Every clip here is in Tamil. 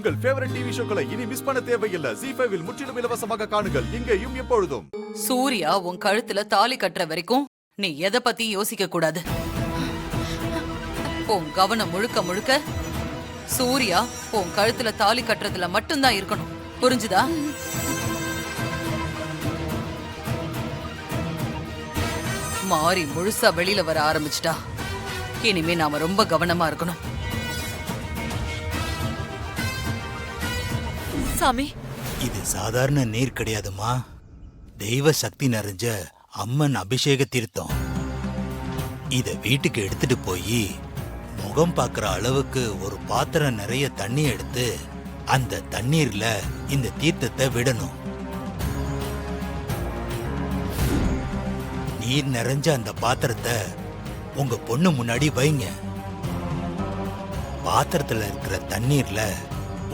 உங்கள் ஃபேவரட் டிவி ஷோக்களை இனி மிஸ் பண்ண தேவையில்லை. ZEE5 இல் முற்றிலும் இலவசமாக காணுங்கள், இங்கேயும் எப்பொழுதும். சூர்யா உன் கழுத்துல தாலி கட்டுற வரைக்கும் நீ எதை பத்தி யோசிக்க கூடாது. உன் கவனம் முழுக்க முழுக்க சூர்யா உன் கழுத்துல தாலி கட்டுறதுல மட்டும்தான் இருக்கணும். புரிஞ்சுதா? மாறி முழுசா வெளியில வர ஆரம்பிச்சிட்டா இனிமே நாம ரொம்ப கவனமா இருக்கணும். சாமி, இது சாதாரண நீர் கிடையாதுமா. தெய்வ சக்தி நிறைஞ்ச அம்மன் அபிஷேக தீர்த்தம். இத வீட்டுக்கு எடுத்துட்டு போய் முகம் பார்க்கிற அளவுக்கு ஒரு பாத்திரம் நிறைய தண்ணி எடுத்து அந்த தண்ணீர்ல இந்த தீர்த்தத்தை விடணும். நீர் நிறைஞ்ச அந்த பாத்திரத்தை உங்க பொண்ணு முன்னாடி வைங்க. பாத்திரத்துல இருக்கிற தண்ணீர்ல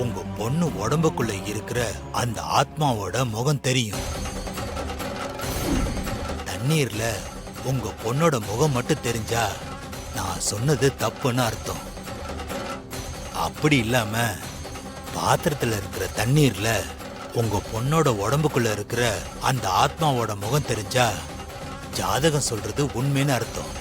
உங்க பொண்ணு உடம்புக்குள்ள இருக்கிற அந்த ஆத்மாவோட முகம் தெரியும். தண்ணீர்ல உங்க பொண்ணோட முகம் மட்டும் தெரிஞ்சா நான் சொன்னது தப்புன்னு அர்த்தம். அப்படி இல்லாம பாத்திரத்துல இருக்கிற தண்ணீர்ல உங்க பொண்ணோட உடம்புக்குள்ள இருக்கிற அந்த ஆத்மாவோட முகம் தெரிஞ்சா ஜாதகம் சொல்றது உண்மைன்னு அர்த்தம்.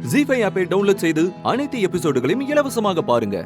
ZEE5 ஆப்பை டவுன்லோட் செய்து அனைத்து எபிசோடுகளையும் இலவசமாக பாருங்க.